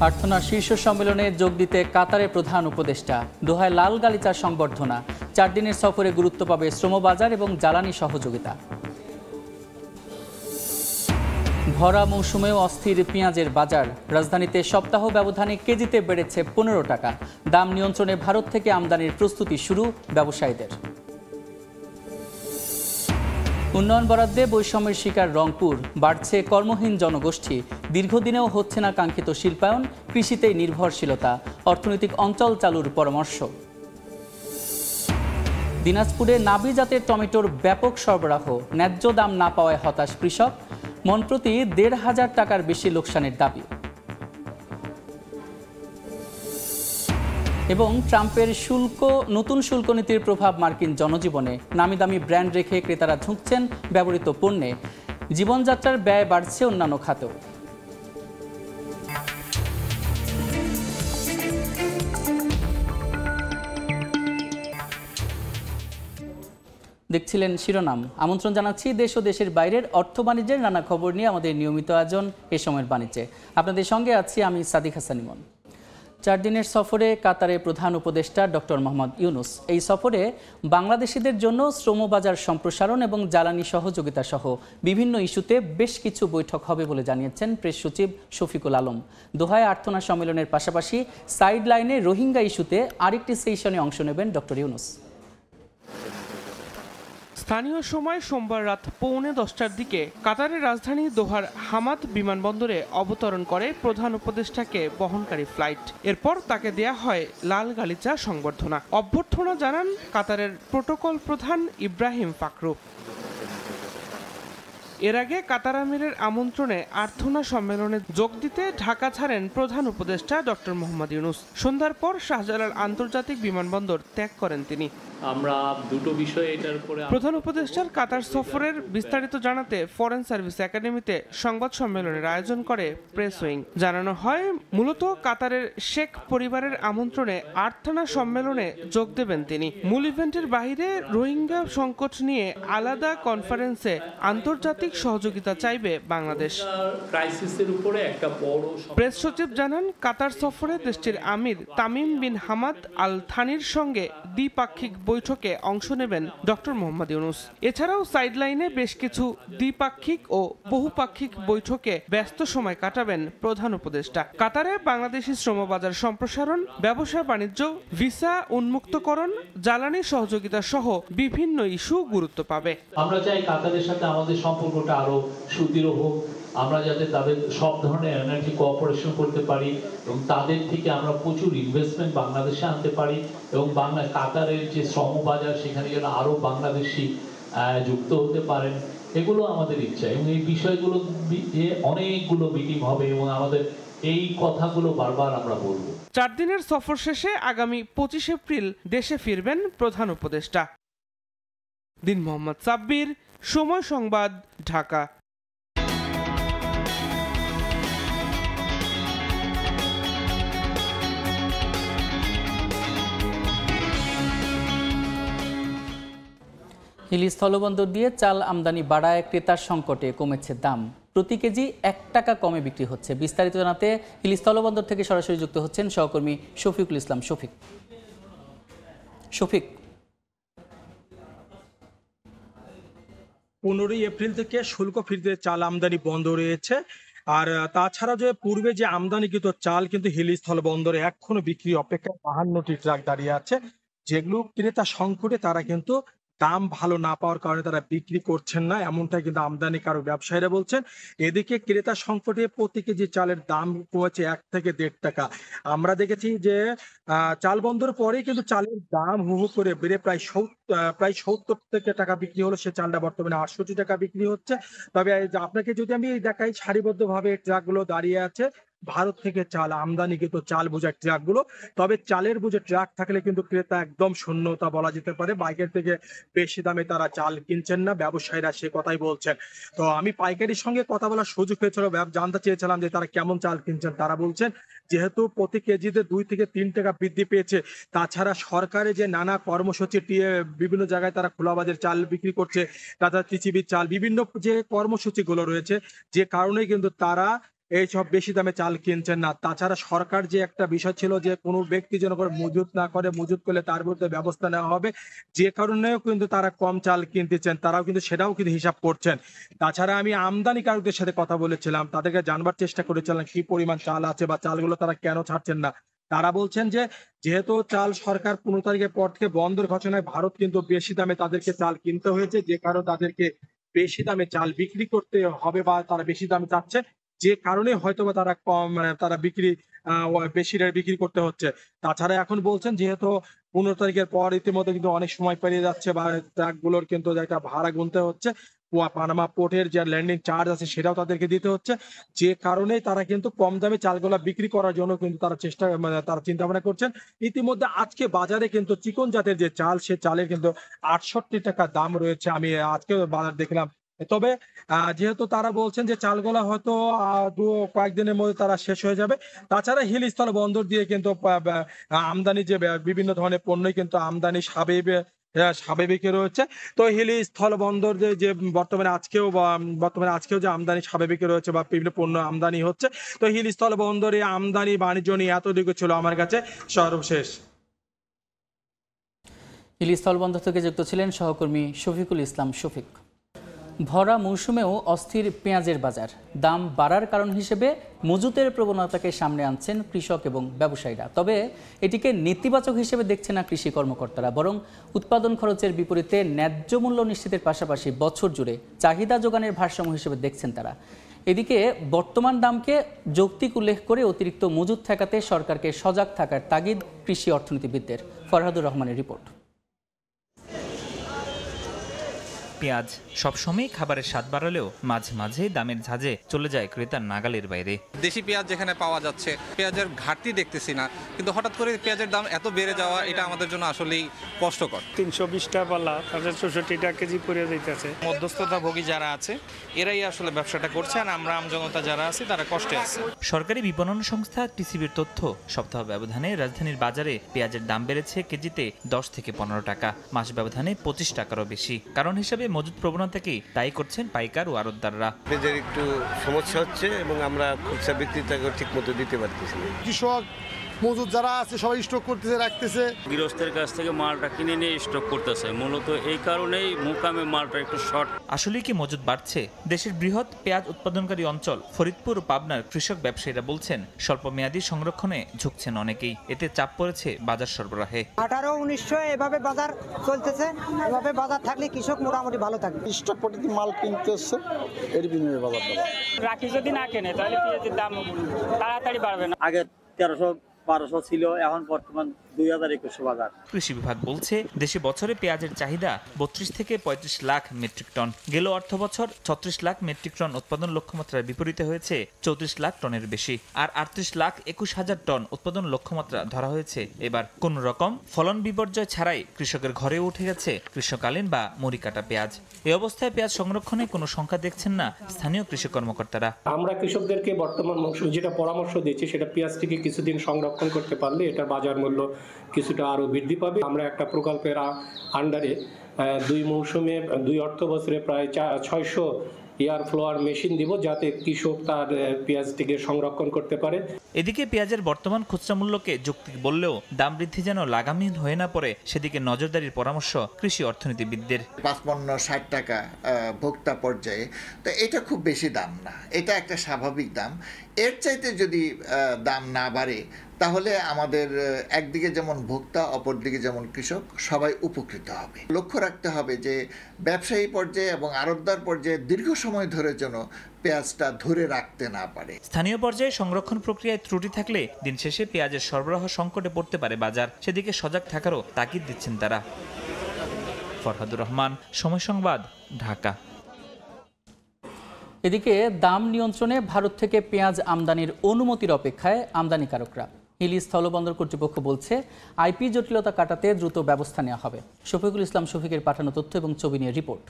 প্রার্থনা শীর্ষ সম্মেলনে যোগ দিতে কাতারের প্রধান উপদেষ্টা। দোহায় লাল গালিচার সংবর্ধনা। 4 দিনের সফরে গুরুত্ব পাবে শ্রমবাজার এবং জ্বালানি সহযোগিতা। ভরা মৌসুমেও অস্থির পেঁয়াজের বাজার। রাজধানীতে সপ্তাহ ব্যবধানে কেজিতে বেড়েছে 15 টাকা। দাম নিয়ন্ত্রণে ভারত থেকে আমদানির প্রস্তুতি শুরু ব্যবসায়ীদের। উন্নয়ন বরাদ্দে বৈষম্যের শিকার রংপুর। বাড়ছে কর্মহীন জনগোষ্ঠী। দীর্ঘদিনেও হচ্ছে না কাঙ্ক্ষিত শিল্পায়ন। কৃষিতেই নির্ভরশীলতা। অর্থনৈতিক অঞ্চল চালুর পরামর্শ। দিনাজপুরে নাবি জাতের টমেটোর ব্যাপক সরবরাহ। ন্যায্য দাম না পাওয়ায় হতাশ কৃষক। মনপ্রতি ১,৫০০ টাকার বেশি লোকসানের দাবি। এবং ট্রাম্পের নতুন শুল্ক নীতির প্রভাব মার্কিন জনজীবনে। নামিদামি ব্র্যান্ড রেখে ক্রেতারা ঝুঁকছেন ব্যবহৃত পণ্যে। জীবনযাত্রার ব্যয় বাড়ছে অন্যান্য খাতেও। দেখছিলেন শিরোনাম। আমন্ত্রণ জানাচ্ছি দেশ ও দেশের বাইরের অর্থ বাণিজ্যের নানা খবর নিয়ে আমাদের নিয়মিত আয়োজন এ সময়ের বাণিজ্যে। আপনাদের সঙ্গে আছি আমি সাদিক হাসান ইমন। 4 দিনের সফরে কাতারের প্রধান উপদেষ্টা ডক্টর মোহাম্মদ ইউনুস। এই সফরে বাংলাদেশিদের জন্য শ্রমবাজার সম্প্রসারণ এবং জ্বালানি সহযোগিতা সহ বিভিন্ন ইস্যুতে বেশ কিছু বৈঠক হবে বলে জানিয়েছেন প্রেস সচিব শফিকুল আলম। দোহায় প্রার্থনা সম্মেলনের পাশাপাশি সাইড লাইনে রোহিঙ্গা ইস্যুতে আরেকটি সেশনে অংশ নেবেন ডক্টর ইউনুস। স্থানীয় সময় সোমবার রাত 9:45টার দিকে কাতারের রাজধানী দোহার হামাদ বিমানবন্দরে অবতরণ করে প্রধান উপদেষ্টাকে বহনকারী ফ্লাইট। এরপর তাকে দেয়া হয় লাল গালিচা সংবর্ধনা। অভ্যর্থনা জানান কাতারের প্রোটোকল প্রধান ইব্রাহিম ফাকরু। এর আগে কাতার আমিরের আমন্ত্রণে প্রার্থনা সম্মেলনে যোগ দিতে ঢাকা ছাড়েন প্রধান উপদেষ্টা ডক্টর মোহাম্মদ ইউনুস। সন্ধ্যার পর শাহজালাল আন্তর্জাতিক বিমানবন্দর ত্যাগ করেন তিনি। আমরা দুটো বিষয়ে এটার উপরে প্রধান উপদেষ্টার কাতার সফরের বিস্তারিত জানাতে ফরেন সার্ভিস একাডেমিতে সংবাদ সম্মেলনের আয়োজন করে প্রেস উইং। জানানো হয়, মূলত কাতারের শেখ পরিবারের আমন্ত্রণে প্রার্থনা সম্মেলনে যোগ দেবেন তিনি। মূল ইভেন্টের বাইরে রোহিঙ্গা সংকট নিয়ে আলাদা কনফারেন্সে আন্তর্জাতিক সহযোগিতা চাইবে বাংলাদেশ। ক্রাইসিসের উপরে একটা বড় প্রেস সচিব জানান, কাতার সফরে দেশটির আমির তামিম বিন হামাদ আল থানির সঙ্গে দ্বিপাক্ষিক বৈঠকে অংশ নেবেন ডক্টর মোহাম্মদ ইউনুস। এছাড়াও সাইডলাইনে বেশ কিছু দ্বিপাক্ষিক ও বহুপাক্ষিক বৈঠকে ব্যস্ত সময় কাটাবেন প্রধান উপদেষ্টা। কাতারে বাংলাদেশি শ্রমবাজার সম্প্রসারণ, ব্যবসা বাণিজ্য, ভিসা উন্মুক্তকরণ, জ্বালানি সহযোগিতা সহ বিভিন্ন ইস্যু গুরুত্ব পাবে। আমরা চাই কাতারের সাথে আমাদের সম্পর্কটা আরো সুদৃঢ় হোক। আমরা যাতে তাদের সব ধরনের এনার্জি কোঅপারেশন করতে পারি এবং তাদের থেকে আমরা প্রচুর ইনভেস্টমেন্ট বাংলাদেশে আনতে পারি এবং কাতারের যে শ্রমবাজার সেখানে যেন আরো বাংলাদেশি যুক্ত হতে পারেন, এগুলো আমাদের ইচ্ছা। এবং এই বিষয়গুলো অনেকগুলো মিটিং হবে এবং আমাদের এই কথাগুলো বারবার আমরা বলবো। 4 দিনের সফর শেষে আগামী 25 এপ্রিল দেশে ফিরবেন প্রধান উপদেষ্টা। দিন মোহাম্মদ সাব্বির, সময় সংবাদ, ঢাকা। হিলি স্থলবন্দর দিয়ে চাল আমদানি বাড়ায় ক্রেতার সংকটে কমেছে দাম। প্রতি কেজি 1 টাকা কমে বিক্রি হচ্ছে। বিস্তারিত জানাতে হিলি স্থলবন্দর থেকে সরাসরি যুক্ত হচ্ছেন সহকর্মী শফিকুল ইসলাম। শফিক, 15 এপ্রিল থেকে শুল্ক ফিরতে চাল আমদানি বন্ধ রয়েছে। আর তাছাড়া যে পূর্বে যে আমদানিকৃত চাল কিন্তু হিলি স্থলবন্দরে এখনো বিক্রি অপেক্ষায় 52টি ট্রাক দাঁড়িয়ে আছে, যেগুলো ক্রেতা সংকটে তারা কিন্তু দাম ভালো না পাওয়ার কারণে তারা বিক্রি করছেন না, এমনটাই কিন্তু আমদানিকারক ব্যবসায়ীরা বলছেন। এদিকে ক্রেতা সংকটে প্রতি কেজি চালের দাম কমেছে 1 থেকে 1.5 টাকা। আমরা দেখেছি যে চাল বন্ধের পরেই কিন্তু চালের দাম হু হু করে বেড়ে প্রায় 70 থেকে টাকা বিক্রি হলো। সে চালটা বর্তমানে 68 টাকা বিক্রি হচ্ছে। তবে আপনাকে যদি আমি দেখাই, সারিবদ্ধভাবে ট্রাকগুলো দাঁড়িয়ে আছে ভারত থেকে চাল আমদানিকৃত চাল বোঝায় ট্রাকগুলো। তবে চালের বোঝে ট্রাক থাকলে কিন্তু ক্রেতা একদম শূন্যতা বলা যেতে পারে। বাইকের থেকে বেশি দামে তারা চাল কিনছেন না, ব্যবসায়ীরা সে কথাই বলছেন। তো আমি পাইকারির সঙ্গে কথা বলার সুযোগ হয়েছিল, জানতে চেয়েছিলাম যে তারা কেমন চাল কিনছেন। তারা বলছেন যেহেতু প্রতি কেজিতে 2 থেকে 3 টাকা বৃদ্ধি পেয়েছে, তাছাড়া সরকারের যে নানা কর্মসূচি বিভিন্ন জায়গায় তারা খোলা বাজারে চাল বিক্রি করছে, তাছাড়া টিসিবির চাল, বিভিন্ন যে কর্মসূচিগুলো রয়েছে, যে কারণে কিন্তু তারা এইসব বেশি দামে চাল কিনছেন না। তাছাড়া সরকার যে একটা বিষয় ছিল যে কোনো ব্যক্তি যেন করে মজুত না করে, মজুত করলে তার বিরুদ্ধে ব্যবস্থা নেওয়া হবে, যে কারণেও কিন্তু তারা কম চাল কিনতেছেন, তারাও কিন্তু সেটাও কিন্তু হিসাব করছেন। তাছাড়া আমি আমদানিকারকদের সাথে কথা বলেছিলাম, তাদেরকে জানবার চেষ্টা করেছিলাম কি পরিমাণ চাল আছে বা চালগুলো তারা কেন ছাড়ছেন না। তারা বলছেন যে যেহেতু চাল সরকার 15 তারিখের পর থেকে বন্ধের ঘোষণায় ভারত কিন্তু বেশি দামে তাদেরকে চাল কিনতে হয়েছে, যে কারণে তাদেরকে বেশি দামে চাল বিক্রি করতে হবে বা তারা বেশি দামে চাচ্ছে, যে কারণে হয়তোবা তারা কম তারা বেশি রেট বিক্রি করতে হচ্ছে। তাছাড়া এখন বলছেন যেহেতু 15 তারিখের পর ইতিমধ্যে কিন্তু অনেক সময় পেরিয়ে যাচ্ছে বা ট্রাকগুলোর কিন্তু একটা ভাড়া গুনতে হচ্ছে, পানামা পোর্টের যে ল্যান্ডিং চার্জ আছে সেটাও তাদেরকে দিতে হচ্ছে, যে কারণে তারা কিন্তু কম দামে চালগুলা বিক্রি করার জন্য কিন্তু তারা চিন্তা ভাবনা করছেন। ইতিমধ্যে আজকে বাজারে কিন্তু চিকন জাতের যে চাল, সে চালের কিন্তু 68 টাকা দাম রয়েছে, আমি আজকে বাজার দেখলাম। তবে যেহেতু তারা বলছেন যে চালগুলা হয়তো কয়েকদিনের মধ্যে তারা শেষ হয়ে যাবে। তাছাড়া হিল স্থল বন্দর দিয়ে কিন্তু আমদানি যে বিভিন্ন ধরনের পণ্যই কিন্তু আমদানি স্বাভাবিকই রয়েছে। তো হিলি স্থল বন্দর যে বর্তমানে আজকেও যে আমদানি স্বাভাবিক রয়েছে বা বিভিন্ন পণ্য আমদানি হচ্ছে, তো হিলি স্থল বন্দরে আমদানি বাণিজ্য নিয়ে এতটুকু ছিল আমার কাছে সর্বশেষ। হিলি স্থলবন্দর থেকে যুক্ত ছিলেন সহকর্মী শফিকুল ইসলাম শফিক। ভরা মৌসুমেও অস্থির পেঁয়াজের বাজার, দাম বাড়ার কারণ হিসেবে মজুতের প্রবণতাকে সামনে আনছেন কৃষক এবং ব্যবসায়ীরা। তবে এটিকে নেতিবাচক হিসেবে দেখছে না কৃষি কর্মকর্তারা, বরং উৎপাদন খরচের বিপরীতে ন্যায্য মূল্য নিশ্চিতের পাশাপাশি বছর জুড়ে চাহিদা যোগানের ভারসাম্য হিসেবে দেখছেন তারা। এদিকে বর্তমান দামকে যৌক্তিক উল্লেখ করে অতিরিক্ত মজুত ঠেকাতে সরকারকে সজাগ থাকার তাগিদ কৃষি অর্থনীতিবিদদের। ফরহাদুর রহমানের রিপোর্ট। পেঁয়াজ সবসময় খাবারের স্বাদ বাড়ালেও মাঝে মাঝে দামের ঝাঁজে চলে যায় ক্রেতার নাগালের বাইরে। দেশি পেঁয়াজ যেখানে পাওয়া যাচ্ছে, পেঁয়াজের ঘাটতি দেখতেছি না, কিন্তু হঠাৎ করে পেঁয়াজের দাম এত বেড়ে যাওয়া, এটা আমাদের জন্য আসলেই কষ্টকর। 320 টাকা পাল্লা, 64 টাকা কেজি পড়ে যাইতেছে। মধ্যস্থতাভোগী যারা আছে এরাই আসলে ব্যবসাটা করছে, আর আমরা আমজনতা যারা আছি তারা কষ্টে আছে। সরকারি বিপণন সংস্থা টিসিবির তথ্য, সপ্তাহ ব্যবধানে রাজধানীর বাজারে পেঁয়াজের দাম বেড়েছে কেজিতে 10 থেকে 15 টাকা, মাস ব্যবধানে 25 টাকারও বেশি। কারণ হিসেবে মজুত প্রবণতাকেই দায়ী করছেন পাইকার ও আড়তদাররা। পেঁয়াজের একটু সমস্যা হচ্ছে এবং আমরা খুচরা বিক্রেতাকে ঠিক মতো দিতে পারতেছি না। কৃষক মজুদ যারা আছে সবাই স্টক করতেছে, রাখতেছে। গৃহস্থের কাছ থেকে মালটা কিনে নিয়ে স্টক করতেছে, মূলত এই কারণেই মুকামে মালটা একটু শর্ট। আসলে কি মজুদ বাড়ছে? দেশের বৃহৎ পেঁয়াজ উৎপাদনকারী অঞ্চল ফরিদপুর ও পাবনার কৃষক ব্যবসায়ীরা বলছেন স্বল্প মেয়াদী সংরক্ষণে ঝুঁকছেন অনেকেই, এতে চাপ পড়েছে বাজার সরবরাহে। 18-1900 এভাবে বাজার চলতেছে, এভাবে বাজার থাকলে কৃষক মোটামুটি ভালো থাকবে। স্টক পদ্ধতি মাল কিনতে হচ্ছে, এর বিনিময়ে বাজার দেওয়া। রাখি যদি না কেনে তাহলে পেঁয়াজের দাম তাড়াতাড়ি বাড়বে না। আগে 1300-1200 ছিল, এখন বর্তমান 2021 বাজার। কৃষি বিভাগ বলছে দেশে বছরে পেঁয়াজের চাহিদা 32 থেকে 35 লাখ মেট্রিক টন। গেল অর্থ বছর 36 লাখ মেট্রিক টন উৎপাদন লক্ষ্যমাত্রার বিপরীতে হয়েছে 34 লাখ টনের বেশি, আর 38 লাখ 21,000 টন উৎপাদন লক্ষ্যমাত্রা ধরা হয়েছে এবার। কোন রকম ফলন বিপর্যয় ছাড়াই কৃষকের ঘরে উঠে গেছে গ্রীষ্মকালীন বা মরি কাটা পেঁয়াজ। এই অবস্থায় পেঁয়াজ সংরক্ষণে কোনো সংখ্যা দেখছেন না স্থানীয় কৃষি কর্মকর্তারা। আমরা কৃষকদেরকে বর্তমান মৌসুমে যেটা পরামর্শ দিচ্ছি, সেটা পেঁয়াজটিকে কিছুদিন সংরক্ষণ করতে পারলে এটা বাজার মূল্য কিছুটা আরো বৃদ্ধি পাবে। আমরা একটা প্রকল্পের আন্ডারে 2 মৌসুমে 2 অর্থ বছরে প্রায় 600 এয়ার ফ্লোয়ার মেশিন দিব, যাতে কৃষক তার পেঁয়াজটিকে সংরক্ষণ করতে পারে। এদিকে পেঁয়াজের বর্তমান খুচরা মূল্যকে যৌক্তিক বললেও দাম বৃদ্ধি যেন লাগামহীন হয়ে না পড়ে, সেদিকে নজরদারির পরামর্শ কৃষি অর্থনীতিবিদদের। 55-60 টাকা ভোক্তা পর্যায়ে, তো এটা খুব বেশি দাম না, এটা একটা স্বাভাবিক দাম। এর চাইতে যদি দাম না বাড়ে তাহলে আমাদের একদিকে যেমন ভোক্তা, অপরদিকে যেমন কৃষক, সবাই উপকৃত হবে। লক্ষ্য রাখতে হবে যে ব্যবসায়ী পর্যায়ে এবং আড়তদার পর্যায়ে দীর্ঘ সময় ধরে যেন পেঁয়াজটা ধরে রাখতে না পারে। স্থানীয় পর্যায়ে সংরক্ষণ প্রক্রিয়ায় ত্রুটি থাকলে দিন শেষে পেঁয়াজের সরবরাহ সংকটে পড়তে পারে বাজার, সেদিকে সজাগ থাকারও তাগিদ দিচ্ছেন তারা। ফরহাদুর রহমান, সময় সংবাদ, ঢাকা। এদিকে দাম নিয়ন্ত্রণে ভারত থেকে পেঁয়াজ আমদানির অনুমতির অপেক্ষায় আমদানিকারকরা। হিলি স্থলবন্দর কর্তৃপক্ষ বলছে আইপি জটিলতা কাটাতে দ্রুত ব্যবস্থা নেওয়া হবে। শফিকুল ইসলাম শফিকের পাঠানো তথ্য এবং ছবি নিয়ে রিপোর্ট।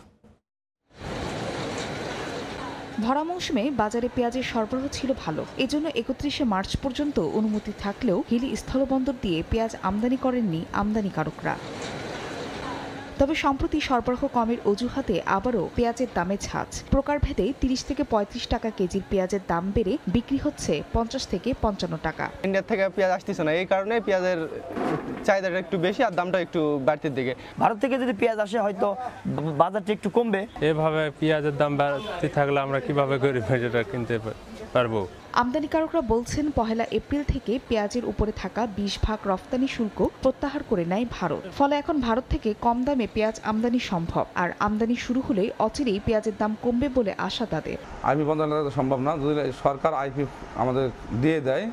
ভরা মৌসুমে বাজারে পেঁয়াজের সরবরাহ ছিল ভালো, এজন্য 31শে মার্চ পর্যন্ত অনুমতি থাকলেও হিলি স্থলবন্দর দিয়ে পেঁয়াজ আমদানি করেননি আমদানিকারকরা। তবে সম্প্রতি সরবরাহ কমের অজুহাতে আবারও পেঁয়াজের দামে ঝাঁজ। প্রকারভেদে 30 থেকে 35 টাকা কেজির পেঁয়াজের দাম বেড়ে বিক্রি হচ্ছে 50 থেকে 55 টাকা। ইন্ডিয়া থেকে পেঁয়াজ আসতেছে না, এই কারণে পেঁয়াজের চাহিদাটা একটু বেশি আর দামটা একটু বাড়তির দিকে। ভারত থেকে যদি পেঁয়াজ আসে হয়তো বাজারটা একটু কমবে। এভাবে পেঁয়াজের দাম বাড়তে থাকলে আমরা কিভাবে গরিব এটা কিনতে পারবো? আমদানিকারকরা বলছেন 1 এপ্রিল থেকে পেঁয়াজের উপরে থাকা 20% রফতানি শুল্ক প্রত্যাহার করে নেয় ভারত। ফলে এখন ভারত থেকে কম দামে পেঁয়াজ আমদানি সম্ভব। আর আমদানি শুরু হলেই অচিরেই পেঁয়াজের দাম কমবে বলে আশা তাদের। আইপি বন্ধ করা সম্ভব না, যদি সরকার আইপি আমাদের দিয়ে দেয়।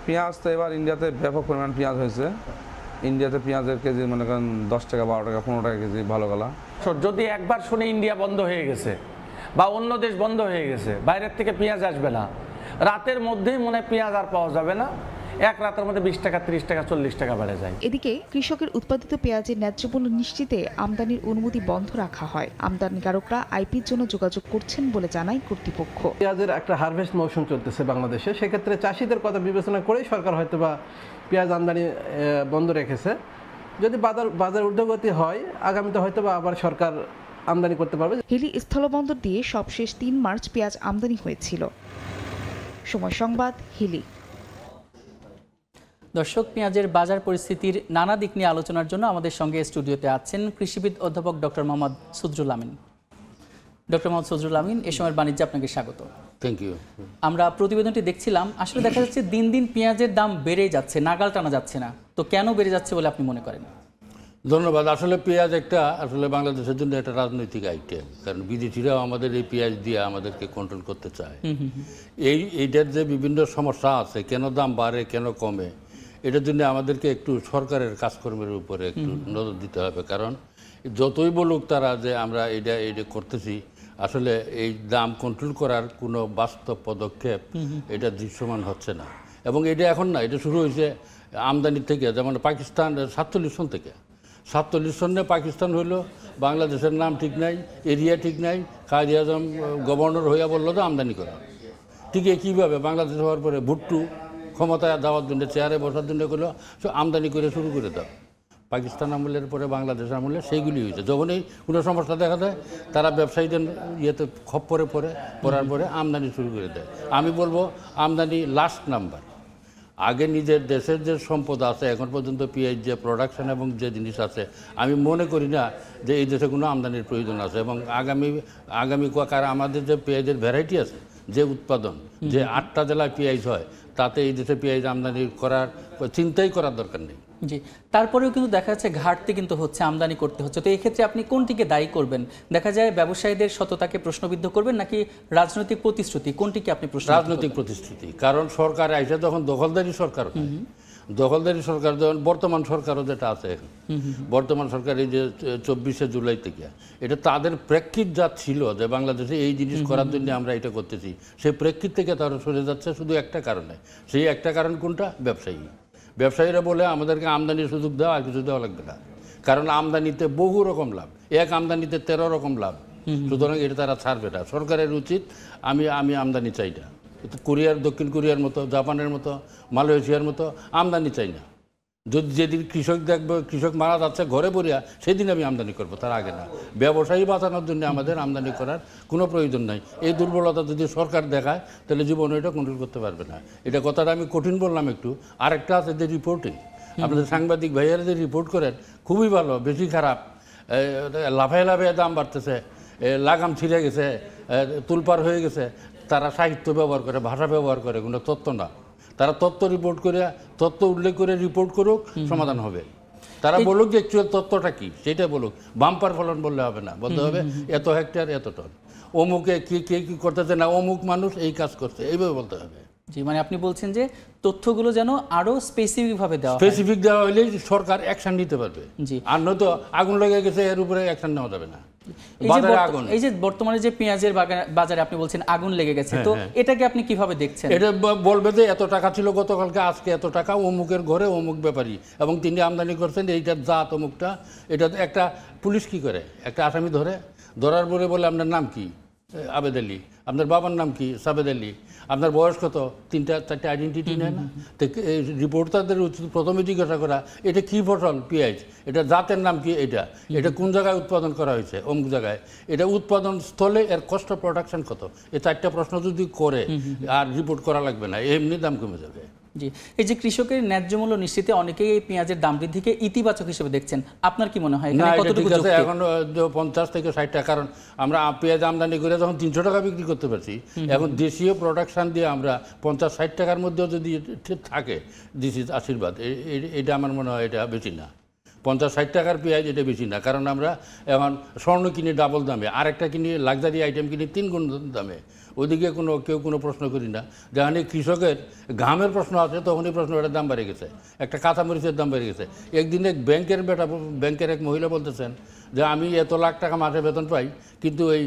পেঁয়াজ তো এবার ইন্ডিয়াতে ব্যাপক পরিমাণ পেঁয়াজ হয়েছে। ইন্ডিয়াতে পেঁয়াজের কেজি মনে করেন 10 টাকা, 12 টাকা, 15 টাকা কেজি ভালো গলা। যদি একবার শুনে ইন্ডিয়া বন্ধ হয়ে গেছে বা অন্য দেশ বন্ধ হয়ে গেছে, বাইরের থেকে পেঁয়াজ আসবে না, রাতের মধ্যেই মনে হয় পেঁয়াজ আর পাওয়া যাবে না। এক রাতের মধ্যে 20 টাকা, 30 টাকা, 40 টাকা বেড়ে যায়। এদিকে কৃষকের উৎপাদিত পেঁয়াজের ন্যায্য মূল্য নিশ্চিতে আমদানির অনুমতি বন্ধ রাখা হয়। আমদানিকারকরা আইপির জন্য যোগাযোগ করছেন বলে জানায় কর্তৃপক্ষ। পেঁয়াজের একটা হারভেস্ট মৌসুম চলতেছে বাংলাদেশে, সেক্ষেত্রে চাষিদের কথা বিবেচনা করেই সরকার হয়তোবা পেঁয়াজ আমদানি বন্ধ রেখেছে। যদি বাজার ঊর্ধ্বগতি হয়, আগামীতে হয়তোবা আবার সরকার আমদানি করতে পারবে। হিলি স্থলবন্দর দিয়ে সবশেষ 3 মার্চ পেঁয়াজ আমদানি হয়েছিল। সময় সংবাদ, হিলি। দর্শক, পেঁয়াজের বাজার পরিস্থিতির নানা দিক নিয়ে আলোচনার জন্য আমাদের সঙ্গে স্টুডিওতে আছেন কৃষিবিদ অধ্যাপক ডক্টর মোহাম্মদ সুদরুল আমিন। ডক্টর মোহাম্মদ সুদরুল আমিন, এ সময়ের বাণিজ্যে আপনাকে স্বাগত। Thank you. আমরা প্রতিবেদনটি দেখছিলাম, আসলে দেখা যাচ্ছে দিন দিন পেঁয়াজের দাম বেড়েই যাচ্ছে, নাগাল টানা যাচ্ছে না। তো কেন বেড়ে যাচ্ছে বলে আপনি মনে করেন? ধন্যবাদ। আসলে পেঁয়াজ আসলে বাংলাদেশের জন্য একটা রাজনৈতিক আইটেম, কারণ বিদেশিরাও আমাদের এই পেঁয়াজ দিয়ে আমাদেরকে কন্ট্রোল করতে চায়। এইটার যে বিভিন্ন সমস্যা আছে, কেন দাম বাড়ে, কেন কমে, এটার জন্য আমাদেরকে একটু সরকারের কাজকর্মের উপরে একটু নজর দিতে হবে। কারণ যতই বলুক তারা যে আমরা এটা করতেছি, আসলে এই দাম কন্ট্রোল করার কোনো বাস্তব পদক্ষেপ এটা দৃশ্যমান হচ্ছে না। এবং এটা এখন না, এটা শুরু হয়েছে আমদানি থেকে, যেমন পাকিস্তান 47 সন থেকে। 47 সনে পাকিস্তান হইলো, বাংলাদেশের নাম ঠিক নাই, এরিয়া ঠিক নাই, কায়েদ আজম গভর্নর হইয়া বললো তো আমদানি করা। ঠিক কীভাবে বাংলাদেশ হওয়ার পরে ভুট্টু ক্ষমতায় দেওয়ার জন্য, চেয়ারে বসার জন্য করলো, সে আমদানি করে শুরু করে দাও। পাকিস্তান আমলের পরে বাংলাদেশ আমলে সেইগুলি হয়েছে। যখনই কোনো সমস্যা দেখা যায়, তারা ব্যবসায়ীদের ইয়েতে খপ্পরে পড়ার পরে আমদানি শুরু করে দেয়। আমি বলবো আমদানি লাস্ট নাম্বার। আগে নিজের দেশের যে সম্পদ আছে, এখন পর্যন্ত পেঁয়াজ যে প্রোডাকশন এবং যে জিনিস আছে, আমি মনে করি না যে এই দেশে কোনো আমদানির প্রয়োজন আছে। এবং আগামী কারণ আমাদের যে পেঁয়াজের ভ্যারাইটি আছে, যে উৎপাদন, যে 8টা জেলায় পেঁয়াজ হয়, তাতে এই দেশে পেঁয়াজ আমদানি করার চিন্তাই করার দরকার নেই। জি, তারপরেও কিন্তু দেখা যাচ্ছে ঘাটতি কিন্তু হচ্ছে, আমদানি করতে হচ্ছে। তো এই ক্ষেত্রে আপনি কোনটিকে দায়ী করবেন? দেখা যায় ব্যবসায়ীদের সততাকে প্রশ্নবিদ্ধ করবেন নাকি রাজনৈতিক প্রতিশ্রুতি, কোনটিকে আপনি প্রশ্ন? রাজনৈতিক প্রতিশ্রুতি। কারণ সরকার আইসে যখন দখলদারি সরকার, দখলদারি সরকার যখন বর্তমান সরকারও যেটা আছে এখন, বর্তমান সরকার এই যে 24শে জুলাই থেকে, এটা তাদের প্রেক্ষিত যা ছিল যে বাংলাদেশে এই জিনিস করার জন্য আমরা এটা করতেছি, সেই প্রেক্ষিত থেকে তারা সরে যাচ্ছে শুধু একটা কারণে। সেই একটা কারণ কোনটা? ব্যবসায়ীরা বলে আমাদেরকে আমদানির সুযোগ দেওয়া, আর কিছু দেওয়া লাগবে না। কারণ আমদানিতে বহু রকম লাভ, এক আমদানিতে 13 রকম লাভ। সুতরাং এটা তারা ছাড়বে না। সরকারের উচিত আমি আমদানি চাই না। কোরিয়ার, দক্ষিণ কোরিয়ার মতো, জাপানের মতো, মালয়েশিয়ার মতো আমদানি চাই না। যদি যেদিন কৃষক দেখবে কৃষক মারা যাচ্ছে ঘরে পড়িয়া, সেদিন আমি আমদানি করবো, তার আগে না। ব্যবসায়ী বাঁচানোর জন্য আমাদের আমদানি করার কোনো প্রয়োজন নাই। এই দুর্বলতা যদি সরকার দেখায়, তাহলে জীবনে এটা কন্ট্রোল করতে পারবে না। এটা কথাটা আমি কঠিন বললাম একটু। আরেকটা আছে যে রিপোর্টিং, আপনাদের সাংবাদিক ভাইয়ারা যে রিপোর্ট করেন, খুবই ভালো, বেশি খারাপ। লাফায় লাফায় দাম বাড়তেছে, লাগাম ছিঁড়ে গেছে, তুলপার হয়ে গেছে। তারা সাহিত্য ব্যবহার করে, ভাষা ব্যবহার করে, কোনো তথ্য না। তারা তথ্য রিপোর্ট করে, তথ্য উল্লেখ করে রিপোর্ট করুক, সমাধান হবে। তারা বলুক যে অ্যাকচুয়াল তথ্যটা কি, সেটা বলুক। বাম্পার ফলন বললে হবে না, বলতে হবে এত হেক্টর এত টন, অমুকে কে কি করতেছে না, অমুক মানুষ এই কাজ করছে, এইভাবে বলতে হবে। জি, মানে আপনি বলছেন যে তথ্যগুলো যেন আরো স্পেসিফিক ভাবে দেওয়া, স্পেসিফিক দেওয়া হলে সরকার অ্যাকশন নিতে পারবে। জি, আর নয়তো আগুন লেগে গেছে, এর উপরে অ্যাকশন নেওয়া যাবে না। এই যে বর্তমানে যে পেঁয়াজের বাজারে আপনি বলছেন আগুন লেগে গেছে, তো এটাকে আপনি কিভাবে দেখছেন? এটা বলবে যে এত টাকা ছিল গতকালকে, আজকে এত টাকা অমুকের ঘরে অমুক ব্যাপারী, এবং তিনি আমদানি করছেন এইটার জাত অমুকটা। এটা একটা পুলিশ কি করে, একটা আসামি ধরার পরে বলে আপনার নাম কি? আবেদ আলী। আপনার বাবার নাম কি? সাবেদ আলী। আপনার বয়স কত, 3-4টা আইডেন্টিটি নেয় না? তো রিপোর্টারদের উচিত প্রথমে জিজ্ঞাসা করা এটা কী ফসল পেঁয়াজ, এটা জাতের নাম কি, এটা কোন জায়গায় উৎপাদন করা হয়েছে, অমুক জায়গায়, এটা উৎপাদন স্থলে এর কষ্ট প্রোডাকশন কত, এই 4টা প্রশ্ন যদি করে আর রিপোর্ট করা লাগবে না, এমনি দাম কমে যাবে। জি, এই যে কৃষকের ন্যায্য মূল্য নিশ্চিতে অনেকেই এই পেঁয়াজের দাম বৃদ্ধিকে ইতিবাচক হিসেবে দেখছেন, আপনার কি মনে হয় কতটুকু যুক্তি? এখন 50 থেকে 60 টাকা, কারণ আমরা পেঁয়াজ আমদানি করে যখন 300 টাকা বিক্রি করতে পারছি, এখন দেশীয় প্রোডাকশন দিয়ে আমরা 50-60 টাকার মধ্যেও যদি থাকে, দিস ইজ আশীর্বাদ। এটা আমার মনে হয় এটা বেশি না, 50-60 টাকার পেঁয়াজ এটা বেশি না, কারণ আমরা এখন স্বর্ণ কিনি ডাবল দামে, আরেকটা কিনি লাক্সারি আইটেম কিনি 3 গুণ দামে, ওইদিকে কেউ কোনো প্রশ্ন করি না। যখন এই কৃষকের ঘামের প্রশ্ন আছে তখনই প্রশ্ন, এটার দাম বেড়ে গেছে, একটা কাঁচামরিচের দাম বেড়ে গেছে। একদিন এক ব্যাংকের এক মহিলা বলতেছেন যে আমি এত লাখ টাকা মাসে বেতন পাই, কিন্তু এই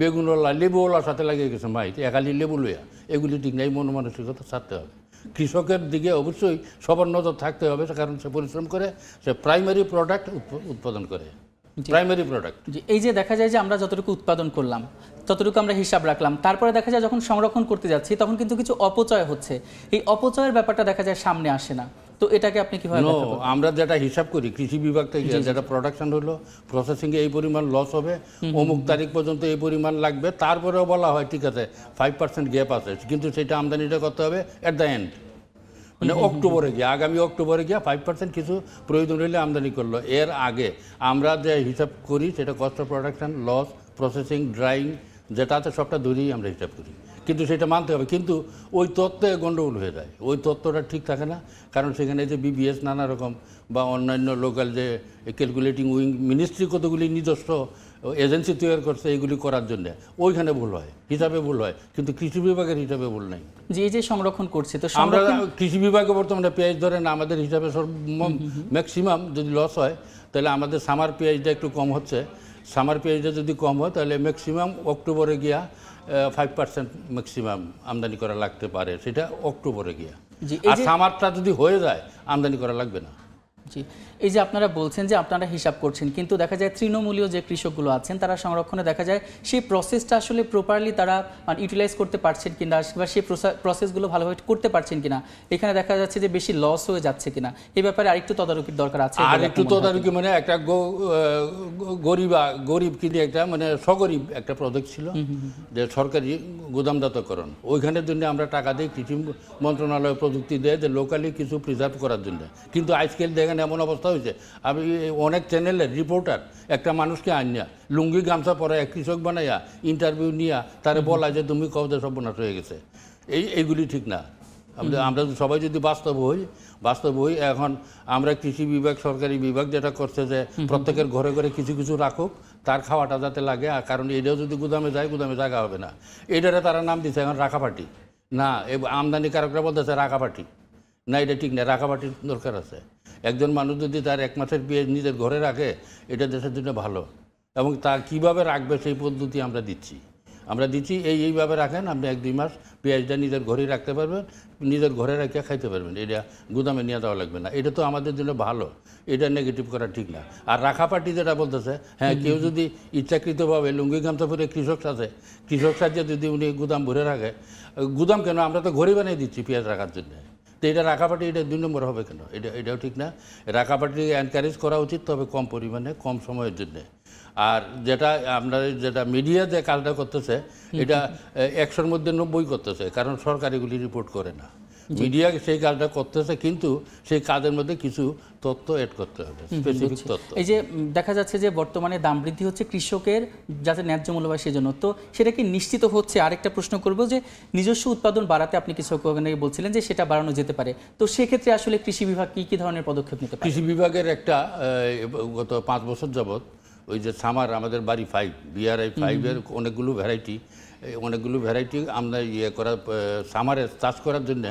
বেগুনওয়ালা লেবুওয়ালার সাথে লাগিয়ে গেছে মাই, একালি লেবু লইয়া, এগুলি ঠিক নেই, মন মানসিকতা ছাড়তে হবে। কৃষকের দিকে অবশ্যই সবার নজর থাকতে হবে, কারণ সে পরিশ্রম করে, সে প্রাইমারি প্রোডাক্ট উৎপাদন করে, প্রাইমারি প্রোডাক্ট। এই যে দেখা যায় যে আমরা যতটুকু উৎপাদন করলাম ততটুকু আমরা হিসাব রাখলাম, তারপরে দেখা যায় যখন সংরক্ষণ করতে যাচ্ছি তখন কিন্তু কিছু অপচয় হচ্ছে, এই অপচয়ের ব্যাপারটা দেখা যায় সামনে আসে না, তো এটাকে আপনি কিভাবে ব্যাখ্যা করবেন? আমরা যেটা হিসাব করি কৃষি বিভাগ থেকে, যেটা প্রোডাকশন হলো প্রসেসিংয়ে এই পরিমাণ লস হবে, অমুক তারিখ পর্যন্ত এই পরিমাণ লাগবে, তারপরেও বলা হয় ঠিক আছে 5% গ্যাপ আছে, কিন্তু সেটা আমদানিটা করতে হবে অ্যাট দ্য এন্ড, মানে অক্টোবরে গিয়ে, আগামী অক্টোবরে গিয়ে 5% কিছু প্রয়োজন হলে আমদানি করলো। এর আগে আমরা যে হিসাব করি সেটা cost of production, loss, processing, drying যেটা আছে সবটা ধরেই আমরা হিসাব করি, কিন্তু সেটা মানতে হবে। কিন্তু ওই তত্ত্বে গণ্ডগোল হয়ে যায়, ওই তত্ত্বটা ঠিক থাকে না, কারণ সেখানে যে বিবিএস নানা রকম বা অন্যান্য লোকাল যে ক্যালকুলেটিং উইং মিনিস্ট্রি কতগুলি নিজস্ব এজেন্সি তৈরি করছে এইগুলি করার জন্য, ওইখানে ভুল হয়, হিসাবে ভুল হয়, কিন্তু কৃষি বিভাগের হিসাবে ভুল নাই। যে এই যে সংরক্ষণ করছে, তো আমরা কৃষি বিভাগে বর্তমানে পেঁয়াজ ধরেন আমাদের হিসাবে ম্যাক্সিমাম যদি লস হয় তাহলে আমাদের সামার পেঁয়াজটা একটু কম হচ্ছে, সামার পেঁয়াজটা যদি কম হয় তাহলে ম্যাক্সিমাম অক্টোবরে গিয়া 5% ম্যাক্সিমাম আমদানি করা লাগতে পারে, সেটা অক্টোবরে গিয়া। আর সামারটা যদি হয়ে যায় আমদানি করা লাগবে না। জি, এই যে আপনারা বলছেন যে আপনারা হিসাব করছেন, কিন্তু দেখা যায় তৃণমূলীয় যে কৃষকগুলো আছেন তারা সংরক্ষণে দেখা যায় সেই প্রসেসটা আসলে প্রপারলি তারা ইউটিলাইজ করতে পারছেন কিনা, বা সেই প্রসেসগুলো ভালোভাবে করতে পারছেন কিনা, এখানে দেখা যাচ্ছে যে বেশি লস হয়ে যাচ্ছে কিনা, এই ব্যাপারে আরেকটু তদারকির দরকার আছে। আর একটু তদারকি, মানে একটা গরিব কিন্তু একটা মানে সগরিব একটা প্রজেক্ট ছিল যে সরকারি গুদামজাতকরণ, ওইখানের জন্য আমরা টাকা দিই, কৃষি মন্ত্রণালয় প্রযুক্তি দেয় যে লোকালি কিছু প্রিজার্ভ করার জন্য, কিন্তু আজকাল দেখেন এমন অবস্থা হয়েছে, আমি অনেক চ্যানেলের রিপোর্টার একটা মানুষকে আনিয়া লুঙ্গি গামছা পরে এক কৃষক বানাইয়া ইন্টারভিউ নিয়া তারে বলা যে তুমি কবে সর্বনাশ হয়ে গেছে, এইগুলি ঠিক না। আমরা সবাই যদি বাস্তব হই, এখন আমরা কৃষি বিভাগ, সরকারি বিভাগ যেটা করছে যে প্রত্যেকের ঘরে ঘরে কিছু কিছু রাখুক, তার খাওয়াটা যাতে লাগে, কারণ এটাও যদি গুদামে যায় গুদামে জায়গা হবে না, এটারে তারা নাম দিচ্ছে এখন রাখাপাটি, না আমদানিকারকরা বলতেছে রাখাপাটি, না এটা ঠিক না, রাখাপাটির দরকার আছে। একজন মানুষ যদি তার 1 মাসের পেঁয়াজ নিজের ঘরে রাখে এটা দেশের জন্য ভালো, এবং তা কীভাবে রাখবে সেই পদ্ধতি আমরা দিচ্ছি, এইভাবে রাখেন, আপনি 1-2 মাস পেঁয়াজটা নিজের ঘরেই রাখতে পারবেন, নিজের ঘরে রেখে খাইতে পারবেন, এটা গুদামে নিয়ে যাওয়া লাগবে না, এটা তো আমাদের জন্য ভালো, এটা নেগেটিভ করা ঠিক না। আর রাখাপাটি যেটা বলতেছে, হ্যাঁ কেউ যদি ইচ্ছাকৃতভাবে লুঙ্গি গামছা পরে কৃষক সাথে যদি উনি গুদাম ভরে রাখে, গুদাম কেন, আমরা তো ঘরে বানিয়ে দিচ্ছি পেঁয়াজ রাখার জন্য, তো এটা রাখাপাটি এটা 2 নম্বর হবে কেন, এটাও ঠিক না। রাখাপাটি এনকারেজ করা উচিত, তবে কম পরিমাণে কম সময়ের জন্যে। আর যেটা মিডিয়া যে কাজটা করতেছে এটা 100-র মধ্যে 90 করতেছে, কারণ সরকার এগুলি রিপোর্ট করে না, মিডিয়া সেই কাজটা করতেছে, কিন্তু সেই কাজের মধ্যে কিছু তথ্য অ্যাড করতে হবে, স্পেসিফিক তথ্য। এই যে দেখা যাচ্ছে যে বর্তমানে দাম বৃদ্ধি হচ্ছে কৃষকের যাতে ন্যায্য মূল্য পায় সেজন্য, তো সেটা কি নিশ্চিত হচ্ছে? আরেকটা প্রশ্ন করব যে নিজস্ব উৎপাদন বাড়াতে আপনি কিছু বলছিলেন যে সেটা বাড়ানো যেতে পারে, তো সেক্ষেত্রে আসলে কৃষি বিভাগ কি ধরনের পদক্ষেপ নিতে পারে? কৃষি বিভাগের একটা গত 5 বছর যাবৎ ওই যে সামার আমাদের বাড়ি 5 BRI 5-এর অনেকগুলো ভ্যারাইটি আমরা করা সামারে চাষ করার জন্য